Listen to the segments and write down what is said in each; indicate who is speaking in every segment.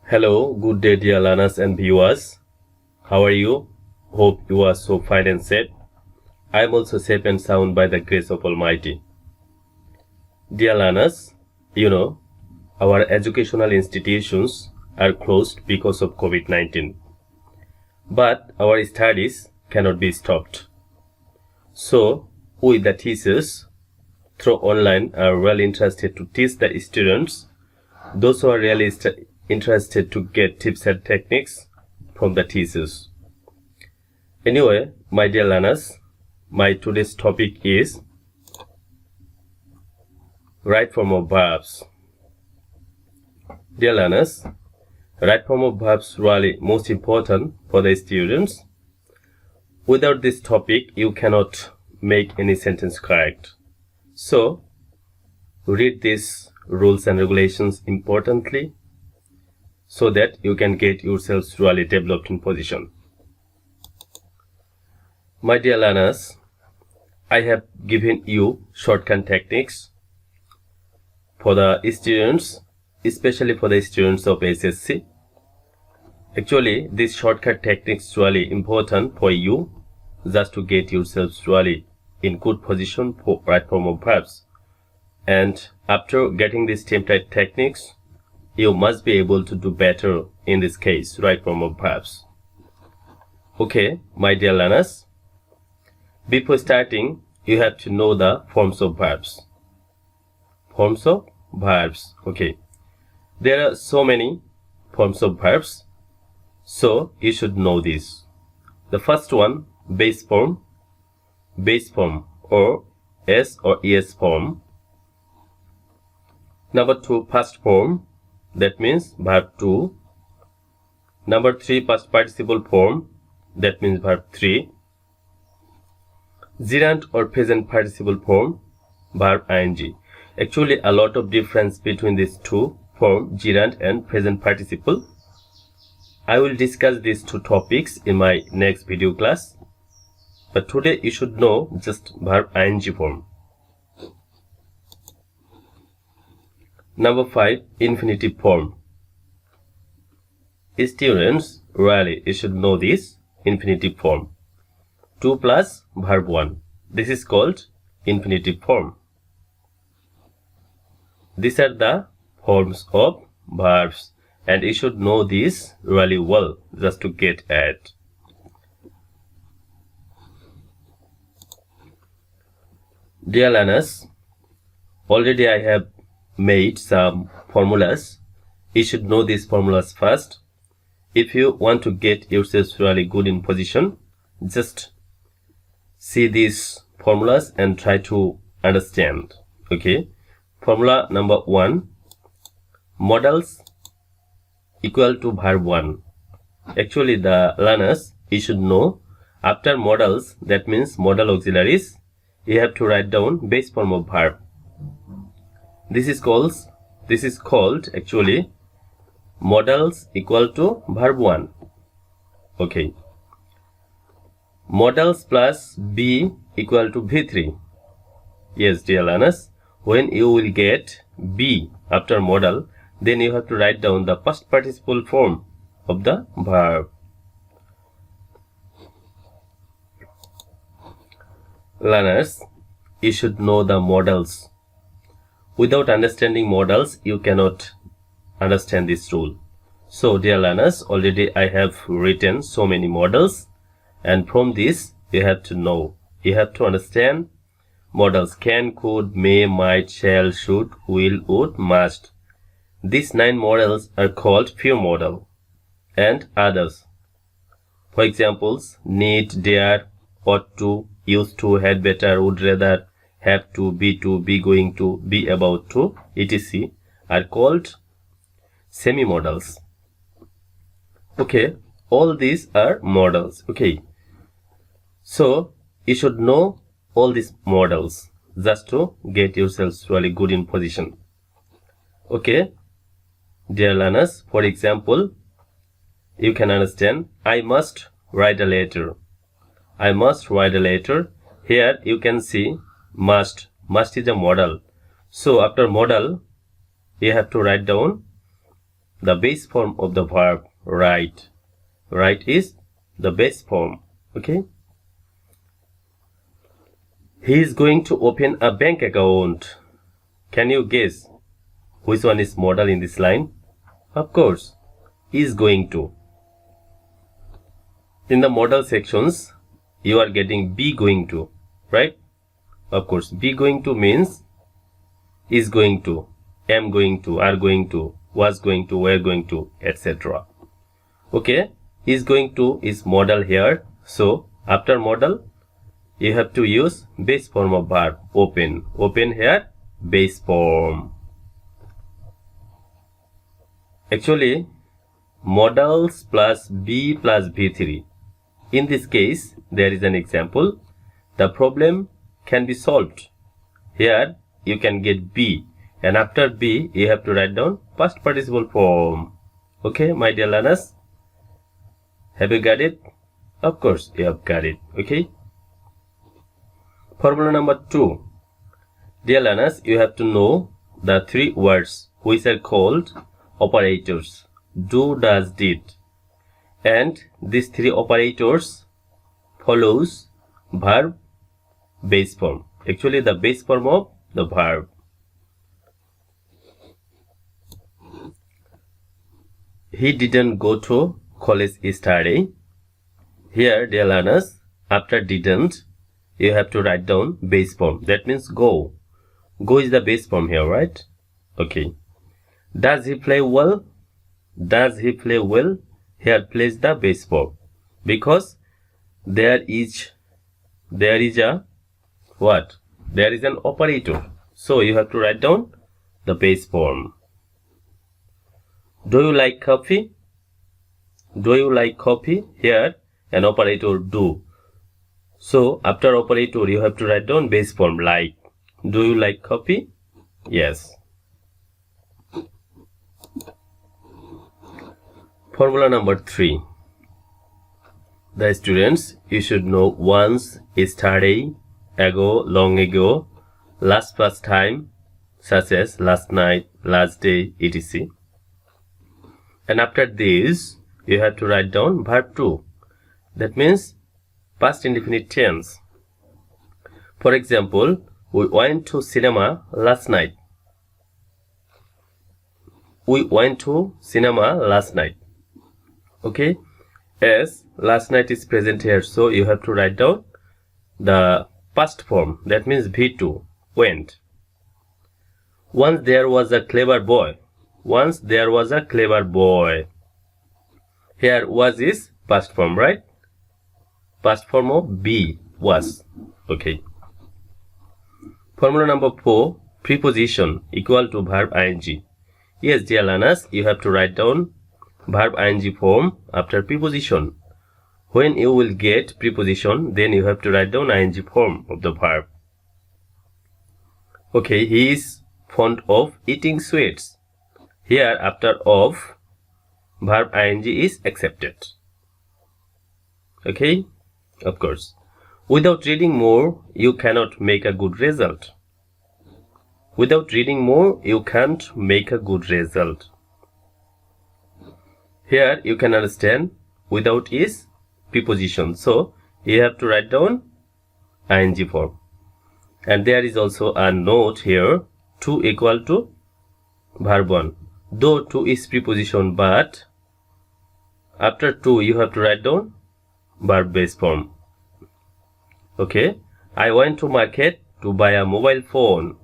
Speaker 1: Hello, good day dear learners and viewers. How are you? Hope you are so fine and safe. I am also safe and sound by the grace of Almighty. Dear learners, our educational institutions are closed because of COVID-19. But our studies cannot be stopped. So, we the teachers through online are well interested to teach the students, those who are really interested to get tips and techniques from the teachers. Anyway, my dear learners, my today's topic is right form of verbs. Dear learners, right form of verbs really most important for the students. Without this topic, you cannot make any sentence correct. So, read these rules and regulations importantly so that you can get yourselves really developed in position. My dear learners, I have given you shortcut techniques for the students, especially for the students of SSC. Actually, these shortcut techniques really important for you just to get yourselves really in good position for right form of verbs. And after getting these template techniques, you must be able to do better in this case, right form of verbs. Okay, my dear learners, before starting, you have to know the forms of verbs. Forms of verbs. Okay, there are so many forms of verbs, so you should know this. The first one, base form or S or ES form. Number 2, past form, that means verb 2. Number 3, past participle form, that means verb 3. Gerund or present participle form, verb ing. Actually, a lot of difference between these two forms, gerund and present participle. I will discuss these two topics in my next video class. But today you should know just verb ing form. Number 5, infinitive form. Students, really, you should know this infinitive form. 2 plus verb 1. This is called infinitive form. These are the forms of verbs, and you should know this really well just to get at. Dear learners, already I have made some formulas. You should know these formulas first. If you want to get yourselves really good in position, just see these formulas and try to understand. Okay, formula number 1, modals equal to verb 1. Actually, the learners, you should know after modals, that means modal auxiliaries, you have to write down base form of verb. This is called actually modals equal to verb 1. Okay. Modals plus B equal to V3. Yes, dear learners, when you will get B after modal, then you have to write down the past participle form of the verb. Learners, you should know the modals. Without understanding modals, you cannot understand this rule. So, dear learners, already I have written so many modals, and from this you have to know, you have to understand modals: can, could, may, might, shall, should, will, would, must. These 9 modals are called pure modal and others. For examples, need, dare, ought to, used to, had better, would rather, have to, be going to, be about to, etc. are called semi-modals. Okay, all these are modals. Okay, so you should know all these modals just to get yourselves really good in position. Okay, dear learners, for example, you can understand, I must write a letter. I must write a letter. Here you can see must is a modal. So after modal, you have to write down the base form of the verb write. Write is the base form. Okay. He is going to open a bank account. Can you guess which one is modal in this line? Of course, is going to. In the modal sections, you are getting be going to, right? Of course, be going to means is going to, am going to, are going to, was going to, were going to, etc. Okay, is going to is modal here. So, after modal, you have to use base form of verb, open. Open here, base form. Actually, modals plus be plus V3. In this case, there is an example. The problem can be solved. Here, you can get be, and after be, you have to write down past participle form. Okay, my dear learners, have you got it? Of course, you have got it. Okay. Formula number 2. Dear learners, you have to know the 3 words which are called operators: do, does, did. And these 3 operators follows verb base form. Actually, the base form of the verb. He didn't go to college yesterday. Here, dear learners, after didn't, you have to write down base form. That means go. Go is the base form here, right? Okay. Does he play well? Does he play well? Here plays the base form. Because there is a what? There is an operator. So you have to write down the base form. Do you like coffee? Do you like coffee? Here an operator do. So after operator you have to write down base form like. Do you like coffee? Yes. Formula number 3. The students, you should know once, yesterday, ago, long ago, last past time, such as last night, last day, etc. And after this, you have to write down verb 2. That means past indefinite tense. For example, we went to cinema last night. We went to cinema last night. Okay, as last night is present here, so you have to write down the past form. That means V2, went. Once there was a clever boy. Once there was a clever boy. Here was is past form, right? Past form of be, was. Okay. Formula number 4, preposition equal to verb ing. Yes, dear learners, you have to write down verb ing form after preposition. When you will get preposition, then you have to write down ing form of the verb. Okay, he is fond of eating sweets. Here after of, verb ing is accepted. Okay, of course. Without reading more, you cannot make a good result. Without reading more, you can't make a good result. Here you can understand without is preposition. So you have to write down ing form. And there is also a note here, to equal to verb 1. Though to is preposition, but after to you have to write down verb base form. Okay, I went to market to buy a mobile phone.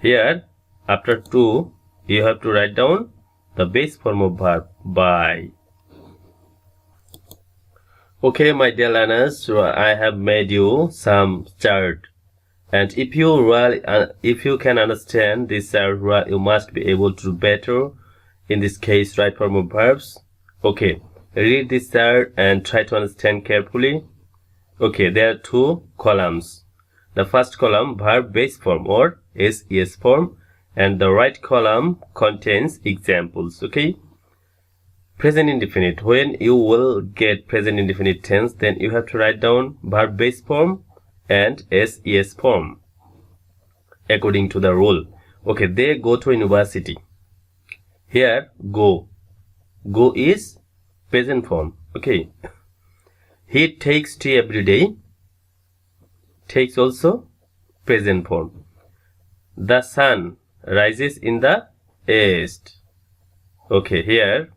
Speaker 1: Here after to you have to write down the base form of verb buy. Okay, my dear learners, so I have made you some chart, and if you can understand this chart, you must be able to do better. In this case, right form of verbs. Okay, read this chart and try to understand carefully. Okay, there are 2 columns. The first column verb base form or SES form, and the right column contains examples. Okay, present indefinite. When you will get present indefinite tense, then you have to write down verb base form and SES form according to the rule. Okay, they go to university. Here go. Go is present form. Okay. He takes tea every day. Takes also present form. The sun rises in the east. Okay, here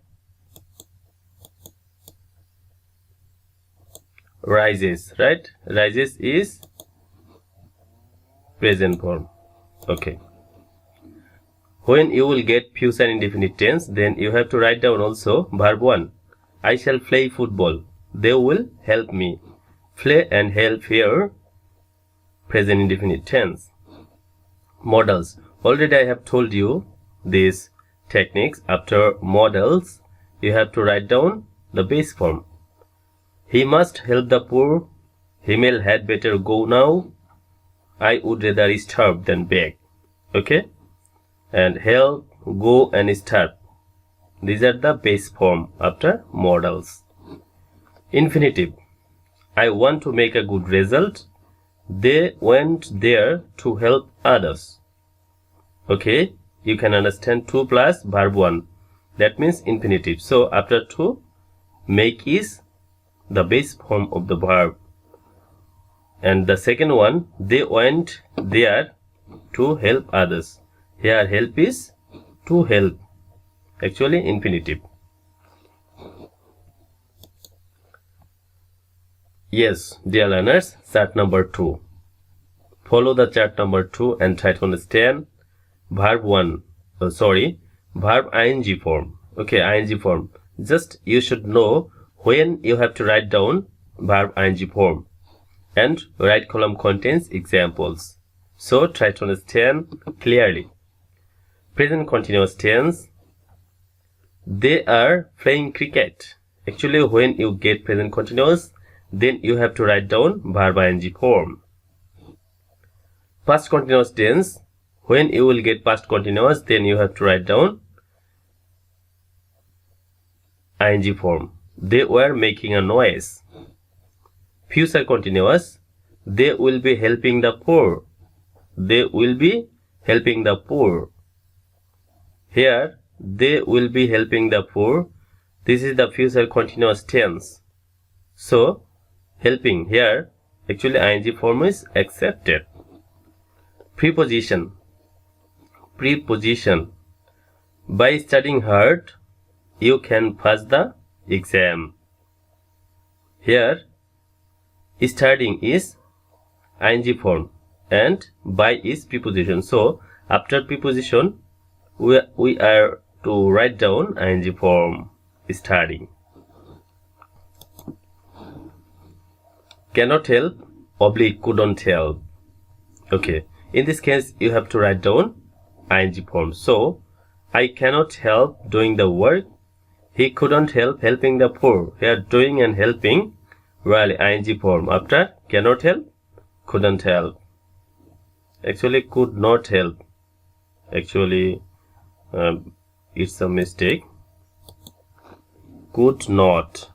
Speaker 1: rises, right? Rises is present form. Okay. When you will get future indefinite tense, then you have to write down also verb 1. I shall play football. They will help me. Play and help here, present indefinite tense. Models. Already I have told you these techniques. After models, you have to write down the base form. He must help the poor. Himmel had better go now. I would rather starve than beg. Okay? And help, go and starve. These are the base form after modals. Infinitive. I want to make a good result. They went there to help others. Okay? You can understand 2 plus verb 1. That means infinitive. So after 2, make is the base form of the verb. And the second one, they went there to help others. Here help is to help. Actually infinitive. Yes, dear learners, chart number 2. Follow the chart number 2 and try to understand verb 1. Verb ing form. Okay, ing form. Just you should know when you have to write down verb ing form. And right column contains examples. So try to understand clearly. Present continuous tense. They are playing cricket. Actually, when you get present continuous, then you have to write down verb ing form. Past continuous tense. When you will get past continuous, then you have to write down ing form. They were making a noise. Future continuous. They will be helping the poor. They will be helping the poor. Here, they will be helping the poor. This is the future continuous tense. So, helping here, actually ing form is accepted. Preposition. Preposition. By studying hard, you can pass the exam. Here, studying is ing form and by is preposition. So, after preposition, we are to write down ing form, studying. Cannot help, oblique couldn't help. Okay, in this case, you have to write down ing form. So, I cannot help doing the work. He couldn't help helping the poor. Here, doing and helping, really ing form. After cannot help, couldn't help. Actually, could not help. Actually, it's a mistake. Could not.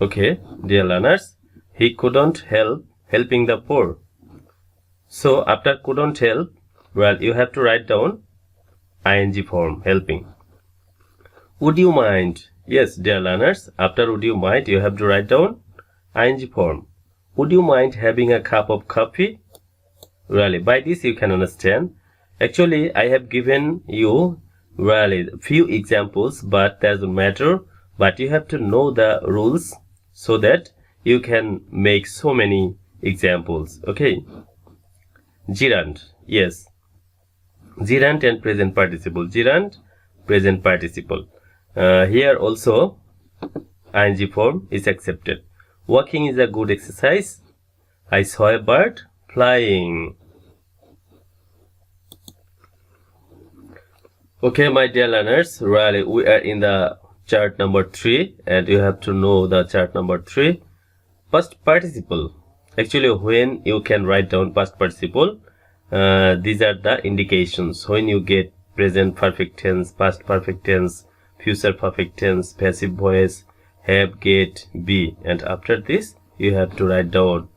Speaker 1: Okay, dear learners, he couldn't help helping the poor. So after couldn't help, well, you have to write down ing form, helping. Would you mind? Yes, dear learners, after would you mind, you have to write down ing form. Would you mind having a cup of coffee? Really, by this you can understand. Actually, I have given you really few examples, but doesn't matter. But you have to know the rules so that you can make so many examples. Okay. Gerund. Yes. Gerund and present participle. Gerund, present participle. Here also ing form is accepted. Walking is a good exercise. I saw a bird flying. Okay, my dear learners, really we are in the chart number 3 and you have to know the chart number 3. Past participle. Actually, when you can write down past participle, these are the indications. When you get present perfect tense, past perfect tense, future perfect tense, passive voice, have, get, be, and after this you have to write down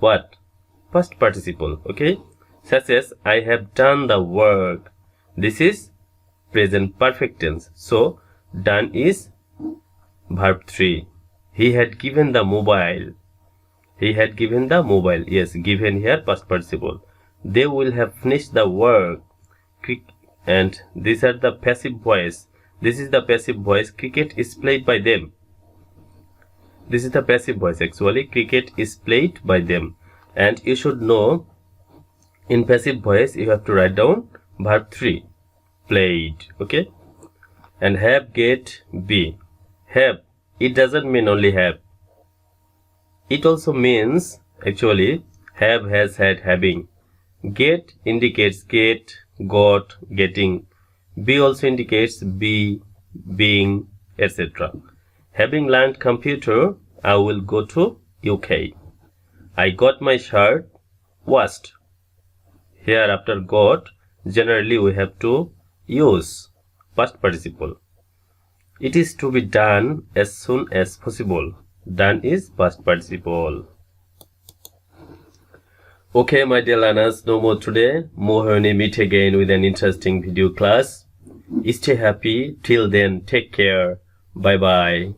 Speaker 1: what? Past participle, okay? Such as I have done the work. This is present perfect tense. So done is verb 3. He had given the mobile. He had given the mobile. Yes, given here past participle. They will have finished the work. And these are the passive voice. This is the passive voice. Cricket is played by them. This is the passive voice actually. Cricket is played by them. And you should know, in passive voice you have to write down verb 3. Played. Okay. And have, get, be. Have, it doesn't mean only have. It also means actually have, has, had, having. Get indicates get, got, getting. Be also indicates be, being, etc. Having learned computer, I will go to UK. I got my shirt washed. Here after got, generally we have to use past participle. It is to be done as soon as possible. Done is past participle. Okay, my dear learners, no more today. More when we meet again with an interesting video class. Stay happy. Till then, take care. Bye bye.